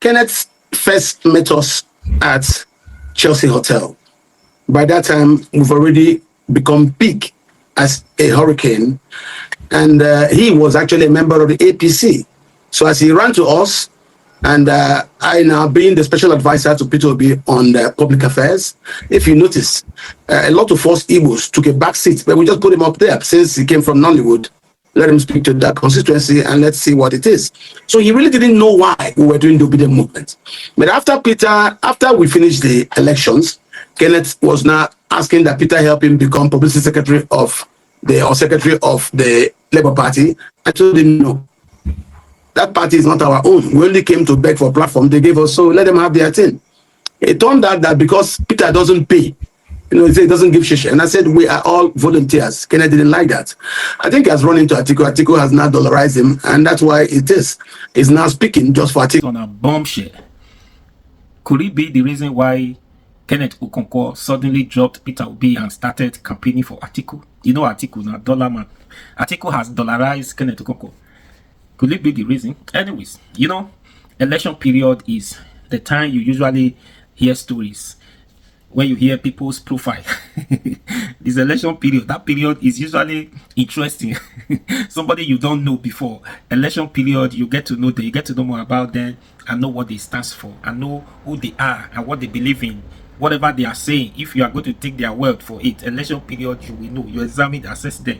Kenneth first met us at Chelsea Hotel. By that time, we've already become big as a hurricane. And he was actually a member of the APC. So as he ran to us, and I now being the special advisor to Peter Obi on public affairs, if you notice, a lot of us Igbos took a back seat, but we just put him up there since he came from Nollywood. Let him speak to that constituency and let's see what it is. So he really didn't know why we were doing the obedient movement. But after we finished the elections, Kenneth was now asking that Peter help him become publicity secretary of the Labour Party. I told him no. That party is not our own. We only came to beg for a platform they gave us, so let them have their thing. It turned out that because Peter doesn't pay, he said he doesn't give shish. And I said, we are all volunteers. Kenneth didn't like that. I think he has run into Atiku. Atiku has now dollarized him, and that's why it is. He's now speaking just for Atiku. On a bombshell. Could it be the reason why Kenneth Okonkwo suddenly dropped Peter Obi and started campaigning for Atiku? You know Atiku now, dollar man. Atiku has dollarized Kenneth Okonkwo. Could it be the reason? Anyways, election period is the time you usually hear stories. When you hear people's profile. This election period, that period is usually interesting. Somebody you don't know before. Election period, you get to know them, you get to know more about them and know what they stand for and know who they are and what they believe in. Whatever they are saying, if you are going to take their word for it, election period, you will know. You examine, assess them.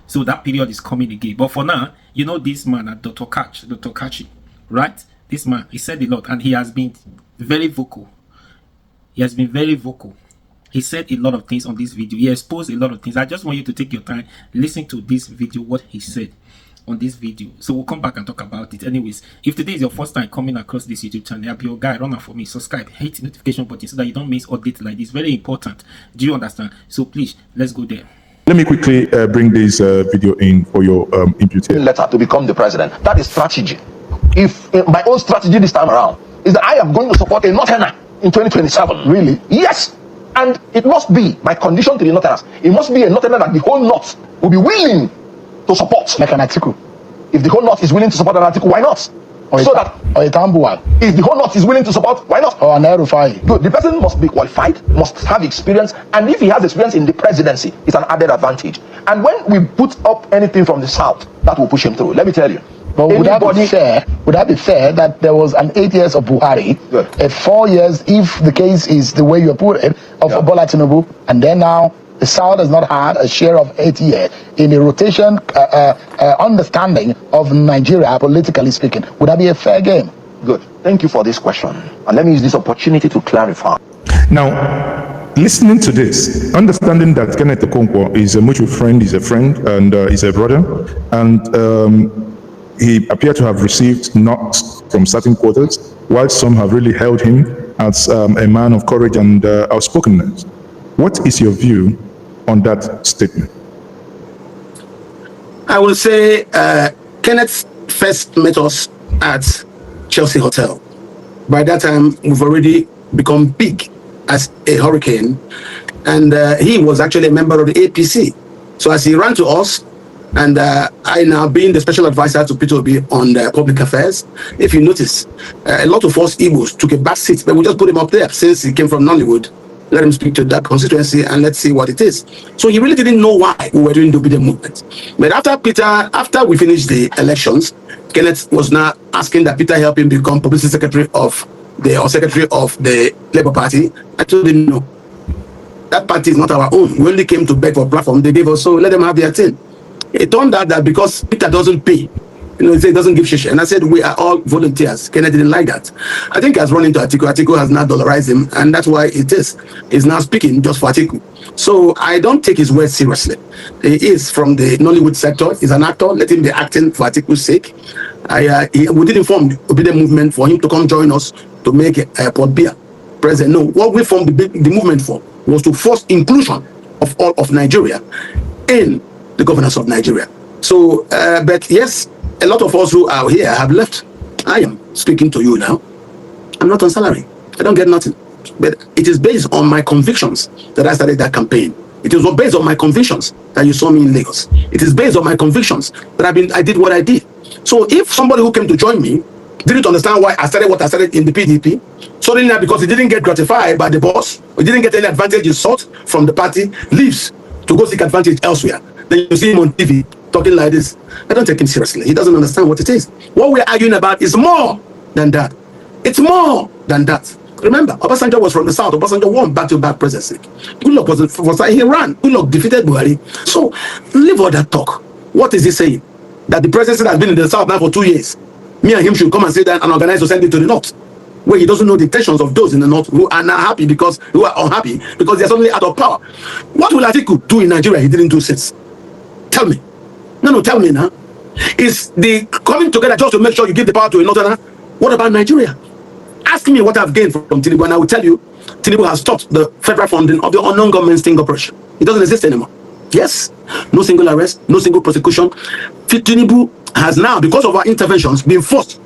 So that period is coming again. But for now, this man, Dr. Katch, right? This man, he said a lot and he has been very vocal. He has been very vocal. He said a lot of things on this video. He exposed a lot of things. I just want you to take your time, listen to this video, what he said on this video. So we'll come back and talk about it. Anyways, if today is your first time coming across this YouTube channel, I'll be your guy. Run out for me. Subscribe, hit the notification button so that you don't miss updates like this. Very important. Do you understand? So please, let's go there. Let me quickly bring this video in for your imputation. Letter to become the president. That is strategy. If my own strategy this time around is that I am going to support a Northerner in 2027. Really? Yes. And it must be my condition to the Northerners. It must be a Northerner that the whole North will be willing to support. Like an Atiku. If the whole North is willing to support an Atiku, why not? Or so a Tambuwal. If the whole North is willing to support, why not? Or an Erufai. Good. The person must be qualified, must have experience, and if he has experience in the presidency, it's an added advantage. And when we put up anything from the South, that will push him through. Let me tell you. But would that be fair that there was an 8 years of Buhari, a 4 years, if the case is the way you put it, of Bola Tinubu, and then now the South has not had a share of 8 years in a rotation understanding of Nigeria, politically speaking? Would that be a fair game? Good. Thank you for this question. And let me use this opportunity to clarify. Now, listening to this, understanding that Kenneth Okonkwo is a mutual friend, is a friend, and is a brother, and he appeared to have received knocks from certain quarters, while some have really held him as a man of courage and outspokenness. What is your view on that statement? I will say Kenneth first met us at Chelsea Hotel. By that time, we've already become big as a hurricane, and he was actually a member of the APC. So as he ran to us, and I now being the special advisor to Peter Obi on public affairs, if you notice, a lot of us Igbos took a back seat, but we just put him up there since he came from Nollywood. Let him speak to that constituency and let's see what it is. So he really didn't know why we were doing the obedient movement. But after we finished the elections, Kenneth was now asking that Peter help him become publicity secretary of the Labour Party. I told him no. That party is not our own. We only came to beg for a platform they gave us, so let them have their thing. It turned out that because Peter doesn't pay, he said he doesn't give shish. And I said, we are all volunteers. Kenneth didn't like that. I think he has run into Atiku. Atiku has now dollarized him, and that's why it is. He's now speaking just for Atiku. So I don't take his words seriously. He is from the Nollywood sector. He's an actor. Let him be acting for Atiku's sake. We didn't form the obedient movement for him to come join us to make Port Beer president. No, what we formed the movement for was to force inclusion of all of Nigeria in the governance of Nigeria. So, but yes, a lot of us who are here have left. I am speaking to you now. I'm not on salary. I don't get nothing. But it is based on my convictions that I started that campaign. It is based on my convictions that you saw me in Lagos. It is based on my convictions that I did what I did. So if somebody who came to join me didn't understand why I started what I started in the PDP. Suddenly now, because he didn't get gratified by the boss, he didn't get any advantage he sought from the party, leaves to go seek advantage elsewhere. Then you see him on TV talking like this. I don't take him seriously. He doesn't understand what it is. What we're arguing about is more than that. It's more than that. Remember, Obasanjo was from the south. Obasanjo won back-to-back presidency. Goodluck was he ran. Goodluck defeated Buhari. So leave all that talk. What is he saying? That the presidency has been in the south now for 2 years. Me and him should come and sit down and organize to send it to the north, where he doesn't know the tensions of those in the north who are not happy because who are unhappy because they're suddenly out of power. What will Atiku do in Nigeria he didn't do since? Tell me. No, tell me now. Is the coming together just to make sure you give the power to a northerner? What about Nigeria? Ask me what I've gained from Tinubu, and I will tell you, Tinubu has stopped the federal funding of the unknown government sting operation. It doesn't exist anymore. Yes, no single arrest, no single prosecution. Tinubu has now, because of our interventions, been forced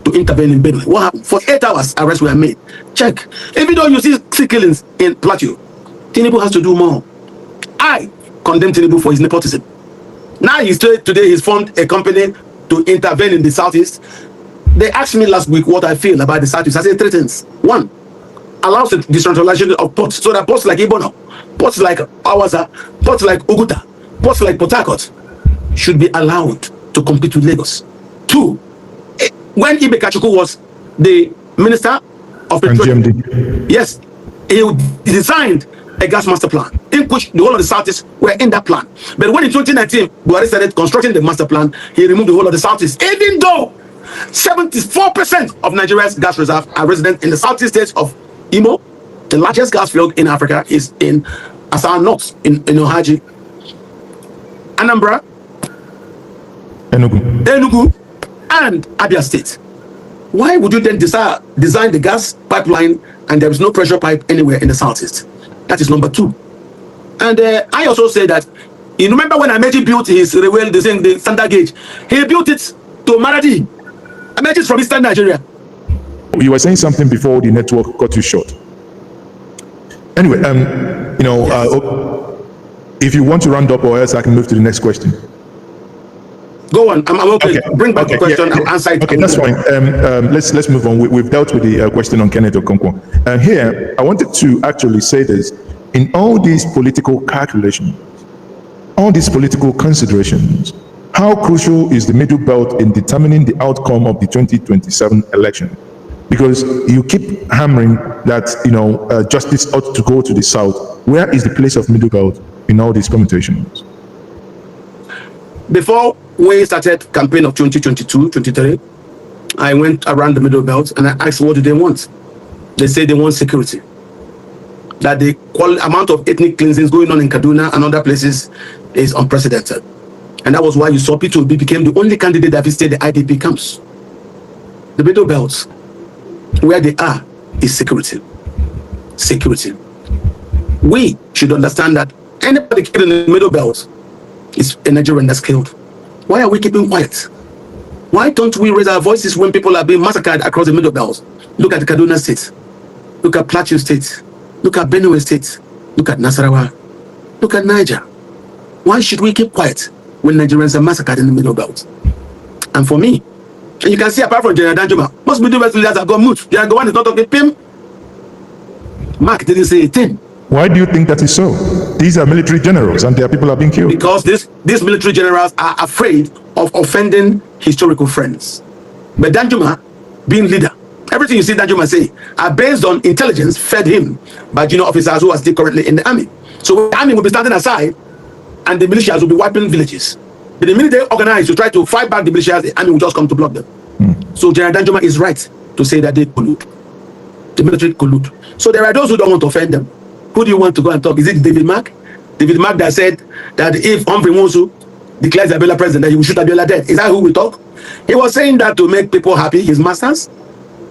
to intervene in Benue. What happened? For 8 hours, arrests were made. Check. Even though you see killings in Plateau, Tinubu has to do more. I condemn Tinubu for his nepotism. Now today he's formed a company to intervene in the southeast. They asked me last week what I feel about the southeast. I said 3 things. 1, allows the decentralization of ports, so that ports like Ibono, ports like Awasa, ports like Uguta, ports like Port Harcourt should be allowed to compete with Lagos. 2, when Ibe Kachuku was the minister of petroleum, yes, he designed a gas master plan in which the whole of the southeast were in that plan. But when in 2019 Buhari started constructing the master plan, he removed the whole of the southeast, even though 74% of Nigeria's gas reserves are resident in the southeast states of Imo. The largest gas field in Africa is in Asar North, in Ohaji, Anambra, Enugu, and Abia State. Why would you then design the gas pipeline and there is no pressure pipe anywhere in the southeast? That is number 2. And I also say that, you remember when Amechi built his railway, the standard gauge, he built it to Maradi. Amechi is from eastern Nigeria. You were saying something before the network got you short. Anyway, if you want to round up, or else I can move to the next question. Go on. I'm okay. Bring back the question. I'll answer it. Okay, that's fine. Let's move on. We've dealt with the question on Kenneth Okonkwo. And here, I wanted to actually say this. In all these political calculations, all these political considerations, how crucial is the Middle Belt in determining the outcome of the 2027 election? Because you keep hammering that, justice ought to go to the South. Where is the place of Middle Belt in all these permutations? Before we started campaign of 2022-23, I went around the Middle Belt and I asked what do they want. They say they want security. That the amount of ethnic cleansings going on in Kaduna and other places is unprecedented. And that was why you saw Peter Obi became the only candidate that visited the IDP camps. The Middle Belt, where they are, is security. Security. We should understand that anybody killed in the Middle Belt is a Nigerian that's killed. Why are we keeping quiet? Why don't we raise our voices when people are being massacred across the Middle Belt? Look at Kaduna State. Look at Plateau State. Look at Benue State. Look at Nasarawa. Look at Niger. Why should we keep quiet when Nigerians are massacred in the Middle Belt? And for me, and you can see apart from General Danjuma, most Middle Belt leaders have gone mute. General Gowon is not talking Pim. Mark didn't say a thing. Why do you think that is so? These are military generals and their people are being killed. Because these military generals are afraid of offending historical friends. But Danjuma, being leader, everything you see Danjuma say are based on intelligence fed him by junior officers who are still currently in the army. So the army will be standing aside and the militias will be wiping villages. But the minute they organize to try to fight back the militias, the army will just come to block them. So General Danjuma is right to say that they collude. The military collude. So there are those who don't want to offend them. Who do you want to go and talk? Is it David Mark? David Mark that said that if Humphrey Nwosu declares Abiola president, that he will shoot Abiola dead. Is that who will talk? He was saying that to make people happy, his masters.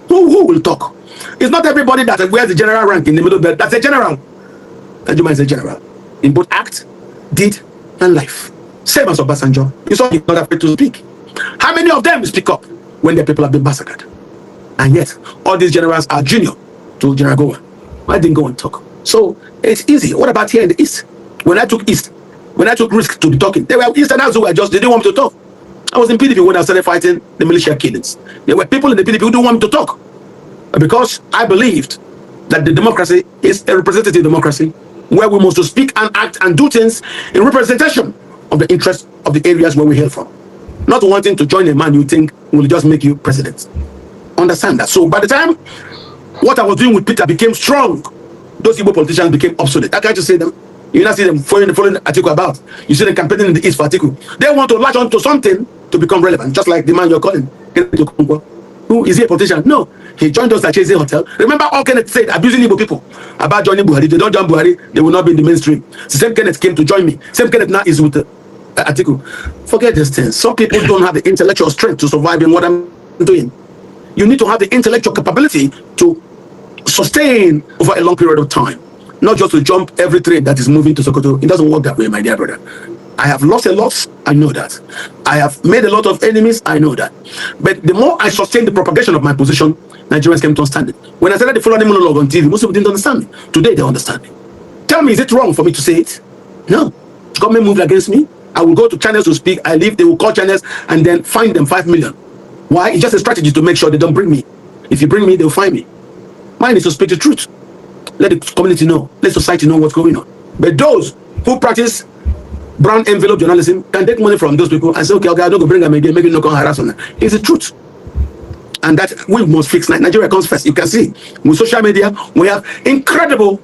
Who will talk? It's not everybody that wears the general rank in the Middle Belt. That's a general. Danjuma is a general. In both act, deed, and life. Same as Obasanjo. You saw he's not afraid to speak. How many of them speak up when their people have been massacred? And yet, all these generals are junior to General Gowon. Why didn't go and talk? So it's easy. What about here in the East? When I took risk to be talking, they were Easterners who were just, they didn't want me to talk. I was in PDP when I started fighting the militia killings. There were people in the PDP who didn't want me to talk because I believed that the democracy is a representative democracy where we must speak and act and do things in representation of the interests of the areas where we hail from. Not wanting to join a man you think will just make you president. Understand that. So by the time what I was doing with Peter became strong, those Igbo politicians became obsolete. I can't just say them. You not see them following Atiku about. You see them campaigning in the East for Atiku. They want to latch on to something to become relevant, just like the man you're calling, Kenneth Okonkwo. Who is he a politician? No. He joined us at Chase Hotel. Remember all Kenneth said, abusing Igbo people about joining Buhari. If they don't join Buhari, they will not be in the mainstream. The same Kenneth came to join me. Same Kenneth now is with Atiku. Forget these things. Some people don't have the intellectual strength to survive in what I'm doing. You need to have the intellectual capability to sustain over a long period of time. Not just to jump every train that is moving to Sokoto. It doesn't work that way, my dear brother. I have lost a lot, I know that. I have made a lot of enemies, I know that. But the more I sustain the propagation of my position, Nigerians came to understand it. When I started the following monologue on TV, most people didn't understand me. Today, they understand me. Tell me, is it wrong for me to say it? No. Government moved against me. I will go to channels to speak. I leave, they will call channels and then fine them 5 million. Why? It's just a strategy to make sure they don't bring me. If you bring me, they'll find me. Mine is to speak the truth. Let the community know. Let society know what's going on. But those who practice brown envelope journalism can take money from those people and say, okay, I don't go bring them again, maybe no can harass them. It's the truth. And that we must fix. Nigeria comes first. You can see with social media, we have incredible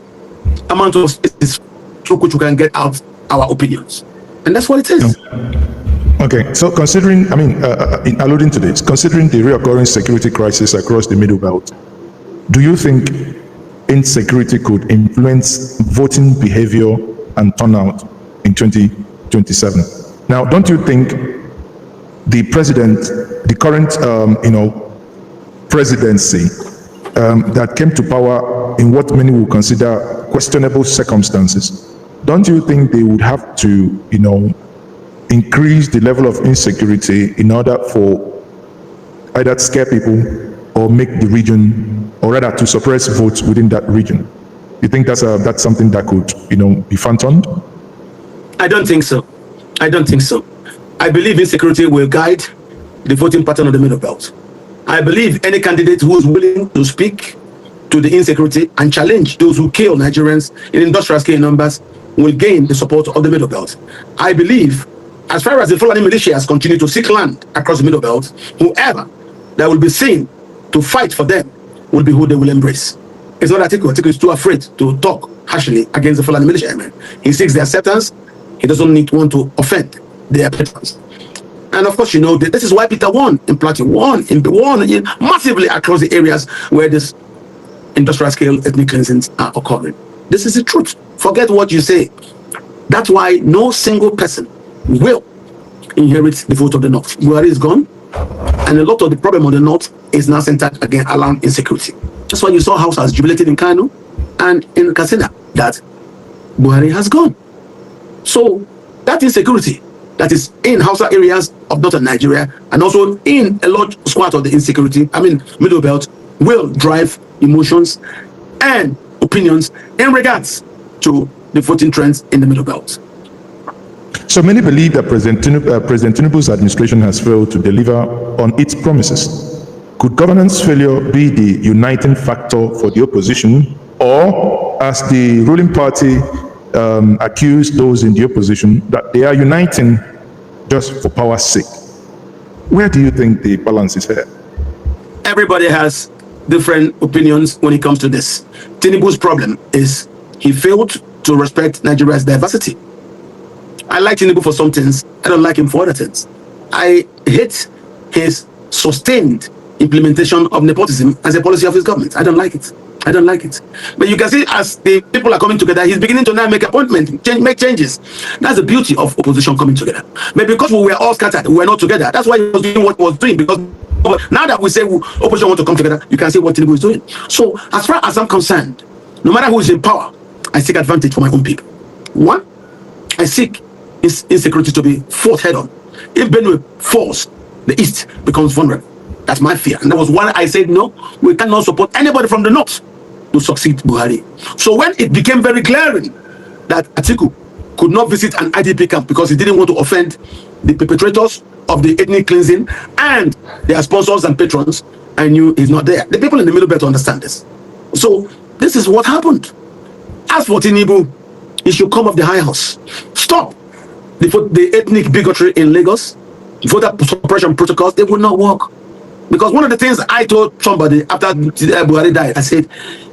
amount of spaces through which we can get out our opinions. And that's what it is. Okay, so considering, in alluding to this, considering the reoccurring security crisis across the Middle Belt, do you think insecurity could influence voting behavior and turnout in 2027? Now, don't you think the president, the current, presidency that came to power in what many will consider questionable circumstances, don't you think they would have to, increase the level of insecurity in order for either to scare people or make the region, or rather to suppress votes within that region? You think that's something that could, be phantomed? I don't think so. I don't think so. I believe insecurity will guide the voting pattern of the Middle Belt. I believe any candidate who is willing to speak to the insecurity and challenge those who kill Nigerians in industrial scale numbers will gain the support of the Middle Belt. I believe, as far as the Fulani militias continue to seek land across the Middle Belt, whoever that will be seen to fight for them will be who they will embrace. It's not Atiku. Atiku is too afraid to talk harshly against the Fulani militiamen. He seeks their acceptance. He doesn't want to offend their patrons. And of course, this is why Peter won in Plateau, won massively across the areas where this industrial scale ethnic cleansings are occurring. This is the truth. Forget what you say. That's why no single person will inherit the vote of the North. Buhari is gone, and a lot of the problem of the North is now centered again around insecurity. That's why you saw houses jubilated in Kano and in Katsina that Buhari has gone. So that insecurity that is in Hausa areas of northern Nigeria and also in a large squad of the insecurity, Middle Belt, will drive emotions and opinions in regards to the voting trends in the Middle Belt. So many believe that President Tinubu's administration has failed to deliver on its promises. Could governance failure be the uniting factor for the opposition, or as the ruling party accuse those in the opposition that they are uniting just for power's sake? Where do you think the balance is here? Everybody has different opinions when it comes to this. Tinubu's problem is he failed to respect Nigeria's diversity. I like Tinubu for some things. I don't like him for other things. I hate his sustained implementation of nepotism as a policy of his government. I don't like it. I don't like it. But you can see as the people are coming together, he's beginning to now make appointments, make changes. That's the beauty of opposition coming together. But because we were all scattered, we were not together. That's why he was doing what he was doing. Because now that we say opposition want to come together, you can see what Tinubu is doing. So as far as I'm concerned, no matter who is in power, I seek advantage for my own people. One, I seek insecurity to be fought head on. If Benue falls, the East becomes vulnerable. That's my fear. And that was why I said, no, we cannot support anybody from the North to succeed Buhari. So when it became very glaring that Atiku could not visit an IDP camp because he didn't want to offend the perpetrators of the ethnic cleansing and their sponsors and patrons, I knew he's not there. The people in the middle better understand this. So this is what happened. As for Tinubu, he should come off the high horse. Stop the ethnic bigotry in Lagos. Voter suppression protocols, they will not work. Because one of the things I told somebody after Buhari died, I said,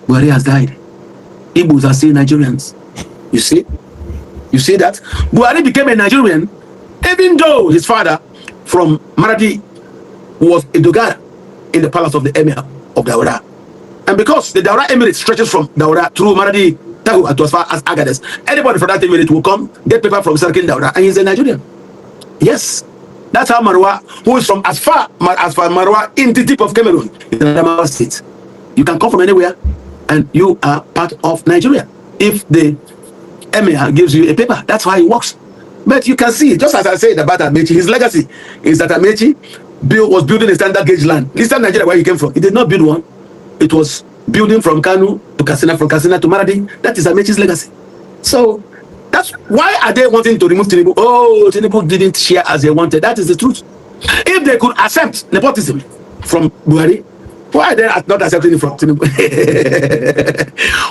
Buhari has died. Igbos are still Nigerians. You see? You see that? Buhari became a Nigerian, even though his father from Maradi was a Dogara in the palace of the Emir of Daura. And because the Daura Emirate stretches from Daura through Maradi, Tahu, to as far as Agades, anybody from that Emirate will come, get paper from Sarkin Daura, and he's a Nigerian. Yes. That's how Marwa, who is from as far Marwa in the tip of Cameroon, in Adamawa State. You can come from anywhere and you are part of Nigeria. If the Emir gives you a paper, that's how it works. But you can see, just as I said about Amechi, his legacy is that Amechi was building a standard gauge land. Listen, Nigeria, where he came from. He did not build one. It was building from Kanu to Katsina, from Katsina to Maradi. That is Amechi's legacy. So that's why are they wanting to remove Tinubu? Oh, Tinubu didn't share as they wanted. That is the truth. If they could accept nepotism from Buhari, why are they not accepting it from Tinubu?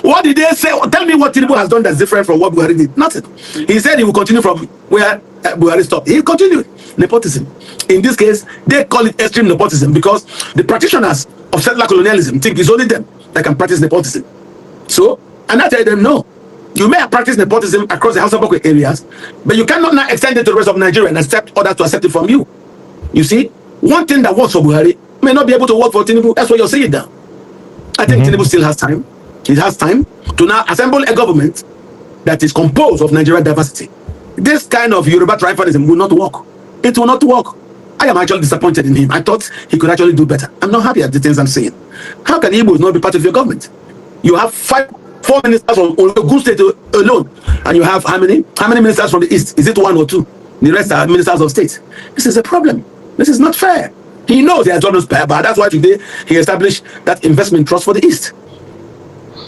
What did they say? Tell me what Tinubu has done that's different from what Buhari did. Nothing. He said he will continue from where Buhari stopped. He continued. Nepotism. In this case, they call it extreme nepotism because the practitioners of settler colonialism think it's only them that can practice nepotism. So, and I tell them, no. You may have practiced nepotism across the House of Boko areas, but you cannot now extend it to the rest of Nigeria and accept others to accept it from you. You see, one thing that works for Buhari may not be able to work for Tinubu. That's what you're saying now. I think Tinubu still has time. He has time to now assemble a government that is composed of Nigerian diversity. This kind of Yoruba tribalism will not work. It will not work. I am actually disappointed in him. I thought he could actually do better. I'm not happy at the things I'm saying. How can Igbos not be part of your government? You have 4 ministers from Ogun State alone, and you have how many ministers from the East? Is it 1 or 2? The rest are ministers of state. This is a problem. This is not fair. He knows he has done us bad, but that's why today he established that investment trust for the East.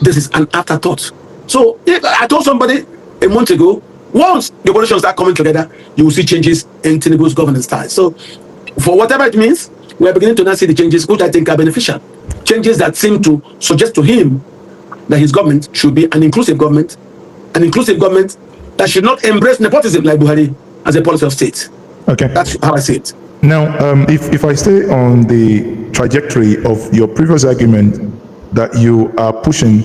This is an afterthought. So I told somebody a month ago, once the opposition start coming together, you will see changes in Tinubu's governance style. So for whatever it means, we are beginning to now see the changes which I think are beneficial. Changes that seem to suggest to him that his government should be an inclusive government that should not embrace nepotism like Buhari as a policy of state. Okay. That's how I see it. Now, if I stay on the trajectory of your previous argument that you are pushing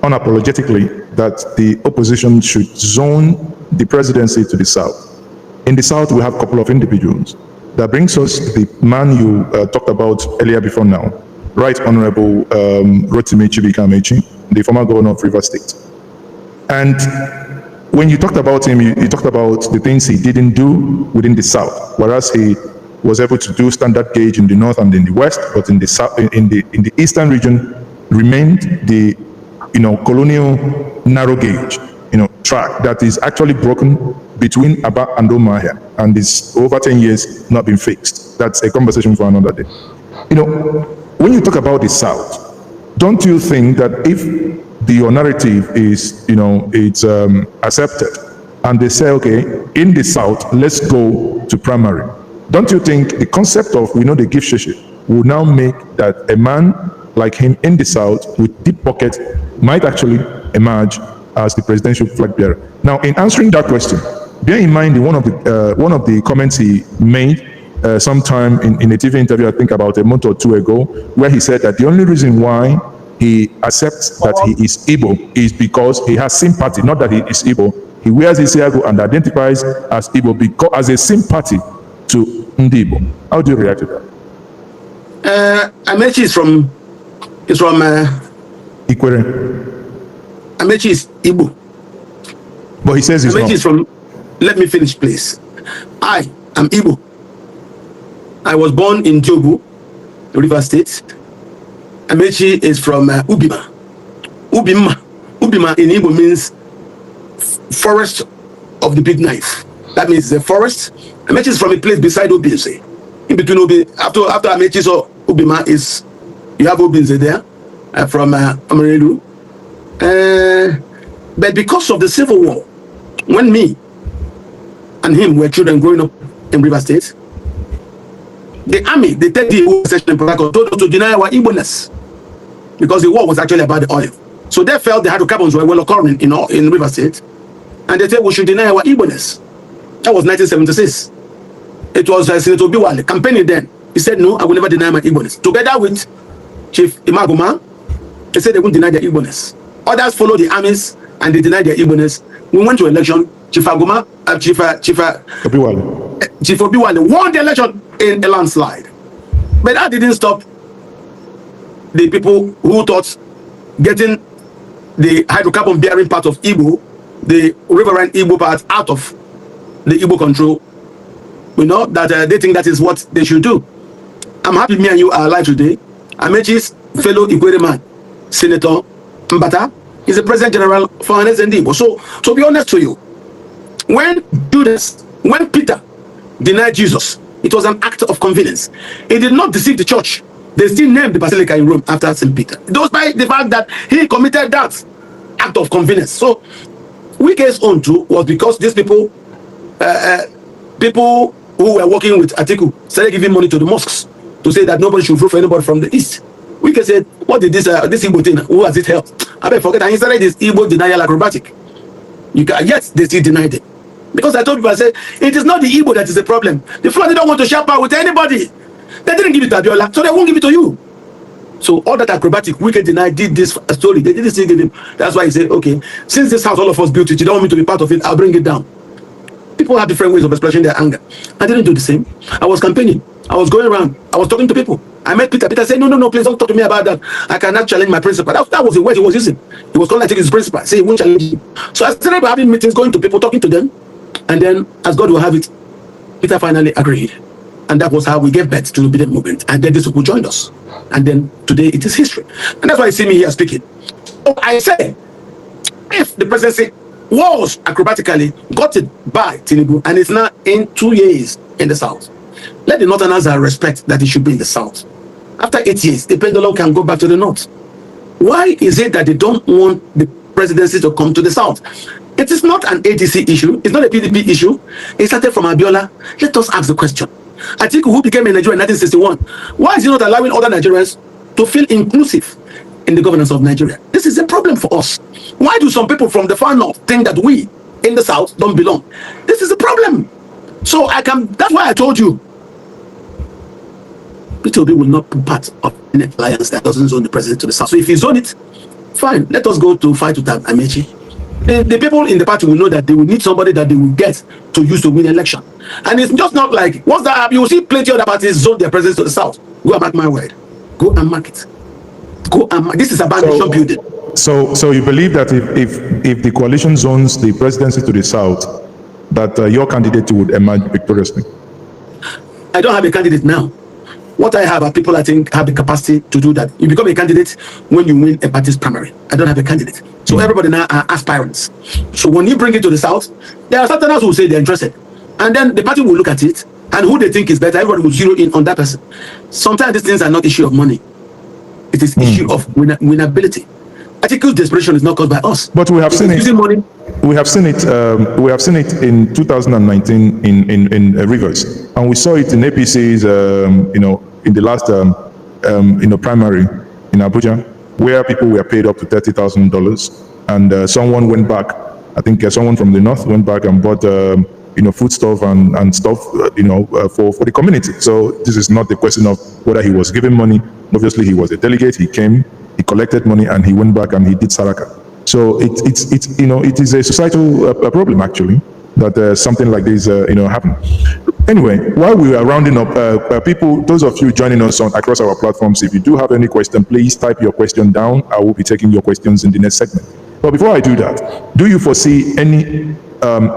unapologetically that the opposition should zone the presidency to the south. In the south, we have a couple of individuals. That brings us to the man you talked about earlier before now, Right Honorable Rotimi Chibuike-Amechi, the former governor of Rivers State. And when you talked about him, you talked about the things he didn't do within the south, whereas he was able to do standard gauge in the north and in the west, but in the south, in the eastern region, remained the colonial narrow gauge track that is actually broken between Aba and Umuahia, and is over 10 years not been fixed. That's a conversation for another day. When you talk about the south, don't you think that if your narrative is it's accepted and they say, okay, in the south, let's go to primary, don't you think the concept of the gift sheshe will now make that a man like him in the south with deep pocket might actually emerge as the presidential flag bearer? Now, in answering that question, bear in mind one of the comments he made sometime in a TV interview, I think about a month or two ago, where he said that the only reason why he accepts that he is Igbo is because he has sympathy, not that he is Igbo. He wears his Iago and identifies as Igbo because as a sympathy to Ndi Igbo. How do you react to that? Amechi is from Ikwere. Amechi is Igbo. But he says he's Amechi not. is from, let me finish please. I am Igbo. I was born in Jobu, River State. Amechi is from Ubima. Ubima in Igbo means forest of the big knife. That means the forest. Amechi is from a place beside Obinze. In between Obi, after Amechi, so Ubima is, you have Obinze there, from Amaredu. But because of the civil war, when me and him were children growing up in River State, the army, the 30 section in Port Harcourt, told us to deny our Igbo-ness because the war was actually about the oil. So they felt the hydrocarbons were well occurring in River State, and they said we should deny our Igbo-ness. That was 1976. It was Senator Obi campaigning then. He said, no, I will never deny my Igbo-ness. Together with Chief Imaguma, they said they wouldn't deny their Igbo-ness. Others followed the armies and they denied their Igbo-ness. We went to election. Chief Obiwale won the election in a landslide. But that didn't stop the people who thought getting the hydrocarbon bearing part of Igbo, the riverine Igbo part, out of the Igbo control. That they think that is what they should do. I'm happy me and you are alive today. Amechi's fellow Ikwere man, Senator Mbata, is the President General for Igbo. So, to be honest to you, when Peter denied Jesus, it was an act of convenience. He did not deceive the church. They still named the basilica in Rome after St. Peter. Despite the fact that he committed that act of convenience. So, Wike's own too was because these people who were working with Atiku started giving money to the mosques to say that nobody should vote for anybody from the east. Wike said, what did this Igbo thing, who has it helped? I bet forget, and he started this Igbo denial acrobatic. Yet they still denied it. Because I told people, I said, it is not the Igbo that is the problem. The Fulani don't want to share power with anybody. They didn't give it to Abiola, so they won't give it to you. So all that acrobatic, Wike denied, did this story. They didn't still give him. That's why he said, okay, since this house all of us built it, you don't want me to be part of it, I'll bring it down. People have different ways of expressing their anger. I didn't do the same. I was campaigning. I was going around. I was talking to people. I met Peter. Peter said, no, please don't talk to me about that. I cannot challenge my principal. That was the word he was using. He was calling I think his principal. Say he won't challenge him. So I started having meetings, going to people, talking to them. And then, as God will have it, Peter finally agreed. And that was how we gave birth to the obedient movement. And then these people joined us. And then today it is history. And that's why you see me here speaking. So I say, if the presidency was acrobatically got it by Tinubu and it's now in 2 years in the south, let the northerners respect that it should be in the south. After 8 years, the pendulum can go back to the north. Why is it that they don't want the presidency to come to the south? It is not an ADC issue. It's not a PDP issue. It started from Abiola. Let us ask the question. Atiku, who became a Nigerian in 1961, why is he not allowing other Nigerians to feel inclusive in the governance of Nigeria? This is a problem for us. Why do some people from the far north think that we in the south don't belong? This is a problem. So that's why I told you, Peter Obi will not be part of an alliance that doesn't zone the president to the south. So if he zone it, fine. Let us go to fight with Amechi. The people in the party will know that they will need somebody that they will get to use to win election. And it's just not like, once that happens, you will see plenty of other parties zone their presence to the south. Go and mark my word. Go and mark it. Go and mark. This is about nation building. So you believe that if the coalition zones the presidency to the south, that your candidate would emerge victoriously? I don't have a candidate now. What I have are people I think have the capacity to do that. You become a candidate when you win a party's primary. I don't have a candidate. So everybody now are aspirants. So when you bring it to the south, there are certain who will say they're interested. And then the party will look at it and who they think is better, everybody will zero in on that person. Sometimes these things are not issue of money. It is issue of winnability. Atiku's desperation is not caused by us. But we have seen it. Money. We have seen it. We have seen it in 2019 in Rivers, and we saw it in APC's. In the last primary in Abuja, where people were paid up to $30,000, and someone went back. I think someone from the north went back and bought foodstuff and stuff for the community. So this is not the question of whether he was given money. Obviously, he was a delegate. He came, he collected money, and he went back and he did saraka. So it is a societal problem actually that something like this happen. Anyway, while we are rounding up, people, those of you joining us across our platforms, if you do have any question, please type your question down. I will be taking your questions in the next segment. But before I do that, do you foresee any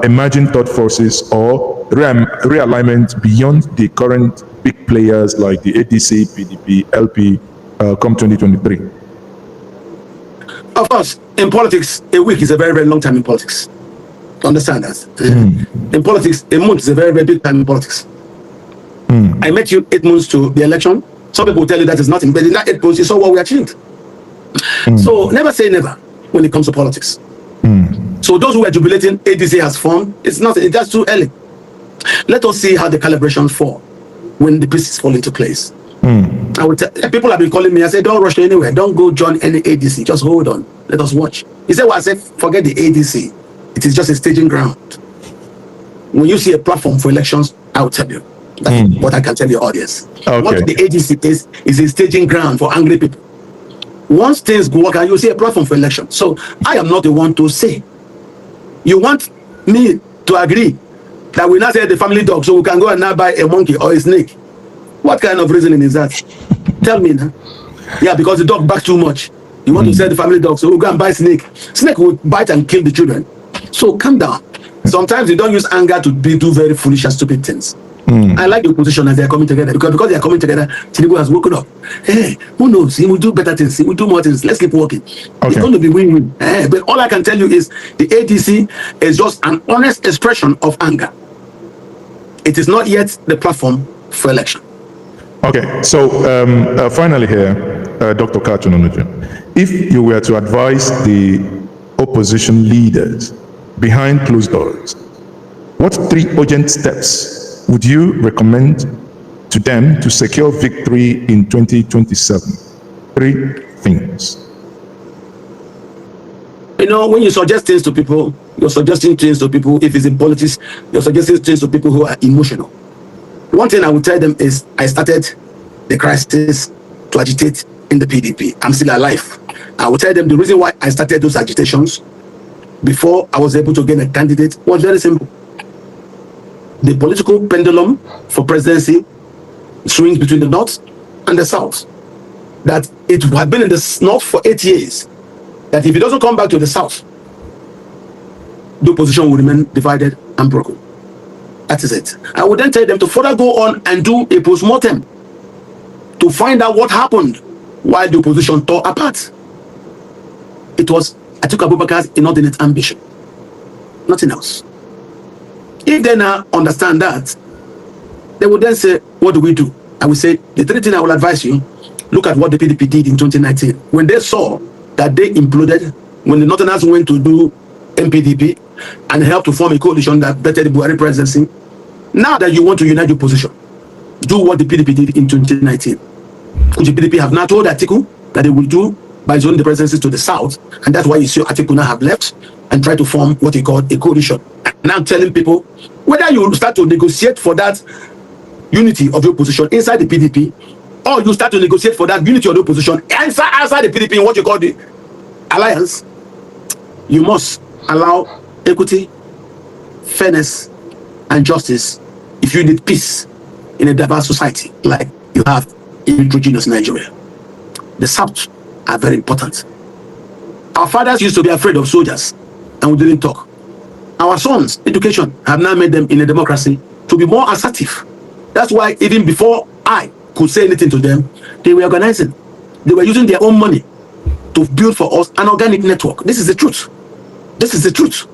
emerging thought forces or realignment beyond the current big players like the ADC, PDP, LP come 2023? Of course, in politics, a week is a very, very long time in politics. Understand that? In politics, a month is a very, very big time in politics. I met you 8 months to the election. Some people will tell you that is nothing, but in that 8 months, you saw what we achieved. So never say never when it comes to politics. So those who are jubilating ADC has formed, it's nothing, it's just too early. Let us see how the calibrations fall. when the pieces fall into place. I would people have been calling me. I said, don't rush anywhere. Don't go join any ADC. Just hold on. Let us watch. He said, well, I said, forget the ADC. It is just a staging ground. When you see a platform for elections, I will tell you. That's what I can tell your audience. Okay. What the ADC is a staging ground for angry people. Once things go work, and you see a platform for election. So I am not the one to say. You want me to agree that we now say the family dog, so we can go and now buy a monkey or a snake? What kind of reasoning is that? Tell me now. Yeah, because the dog barks too much. You want to sell the family dog, so we'll go and buy snake. Snake will bite and kill the children. So calm down. Sometimes you don't use anger to do very foolish and stupid things. I like the opposition as they are coming together, because they are coming together. Tinubu has woken up. Hey, who knows? He will do better things. He will do more things. Let's keep working. It's going to be win-win. But all I can tell you is the ADC is just an honest expression of anger. It is not yet the platform for election. Okay, so finally here, Dr. Katch, if you were to advise the opposition leaders behind closed doors, what 3 urgent steps would you recommend to them to secure victory in 2027? 3 things. You know, when you suggest things to people, you're suggesting things to people. If it's in politics, you're suggesting things to people who are emotional. One thing I would tell them is I started the crisis to agitate in the PDP. I'm still alive. I will tell them the reason why I started those agitations before I was able to get a candidate was very simple. The political pendulum for presidency swings between the North and the South. That it had been in the North for 8 years. That if it doesn't come back to the South, the opposition will remain divided and broken. That is it. I would then tell them to further go on and do a post-mortem to find out what happened while the opposition tore apart. It was Atiku Abubakar's inordinate ambition. Nothing else. If they now understand that, they would then say, what do we do? I will say, the 3 things I will advise you, look at what the PDP did in 2019. When they saw that they imploded, when the Northerners went to do MPDP and helped to form a coalition that bettered the Buhari presidency, now that you want to unite your position, do what the PDP did in 2019. Which the PDP have now told Atiku that they will do by zoning the presidency to the South, and that's why you see Atiku now have left and try to form what he called a coalition. And I'm telling people, whether you start to negotiate for that unity of your position inside the PDP, or you start to negotiate for that unity of the opposition outside the PDP in what you call the alliance, you must allow equity, fairness, and justice if you need peace in a diverse society like you have in heterogeneous Nigeria. The South are very important. Our fathers used to be afraid of soldiers and we didn't talk. Our sons' education have now made them in a democracy to be more assertive. That's why even before I could say anything to them, they were organizing. They were using their own money to build for us an organic network. This is the truth. This is the truth.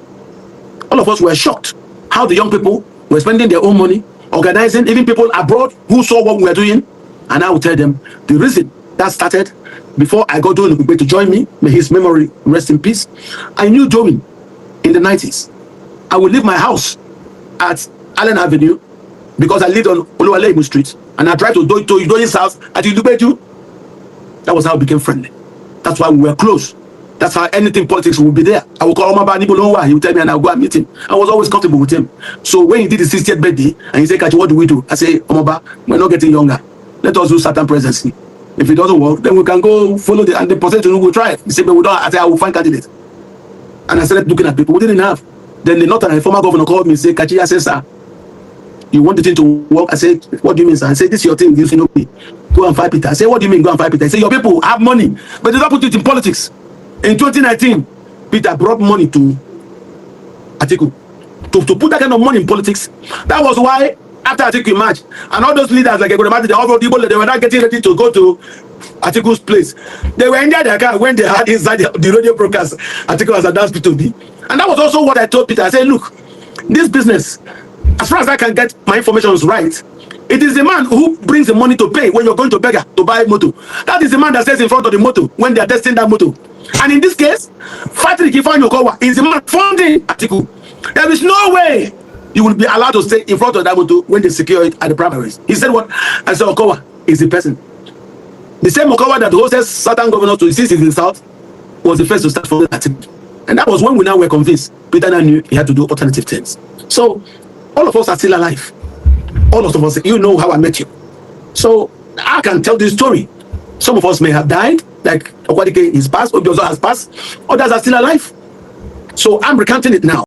All of us were shocked how the young people were spending their own money, organizing, even people abroad who saw what we were doing. And I will tell them the reason that started before I got Doing to join me, may his memory rest in peace. I knew Doing in the 90s. I would leave my house at Allen Avenue because I lived on Oluwalemu Street, and I tried to Doing's house at Ilubeju. That was how we became friendly. That's why we were close. That's how anything politics would be there. I would call Omaba Nibolonwa. He would tell me and I would go and meet him. I was always comfortable with him. So when he did his 60th birthday and he said, Katch, what do we do? I say, Omaba, we're not getting younger. Let us do certain presidency. If it doesn't work, then we can go follow and the percentage will try it. He said, but we don't. I said, I will find candidates. And I started looking at people. We didn't have. Then the Northern former governor called me and said, Katch, I said, sir, you want the thing to work? I said, what do you mean, sir? I said, this is your thing. You know me. Go and fight Peter. I said, what do you mean go and fight Peter? I said, your people have money, but they don't put it in politics. In 2019, Peter brought money to Atiku. To put that kind of money in politics. That was why after Atiku emerged, and all those leaders like Egodemati, the other people, they were not getting ready to go to Atiku's place. They were in their car when they had inside the radio broadcast Atiku was announced Peter Obi. And that was also what I told Peter. I said, look, this business, as far as I can get my information right, it is the man who brings the money to pay when you're going to beggar to buy a motor. That is the man that stays in front of the motor when they are testing that motor. And in this case, Patrick Ifeanyi Okowa is the man funding Atiku. There is no way you will be allowed to stay in front of that motor when they secure it at the primaries. He said what? I said Okonkwo is the person. The same Okonkwo that hosted certain governors to insist in the south was the first to start for that. And that was when we now were convinced Peter now knew he had to do alternative things. So all of us are still alive. All of us, you know how I met you. So I can tell this story. Some of us may have died, like Okwadike is passed, Obiozor has passed. Others are still alive. So I'm recounting it now.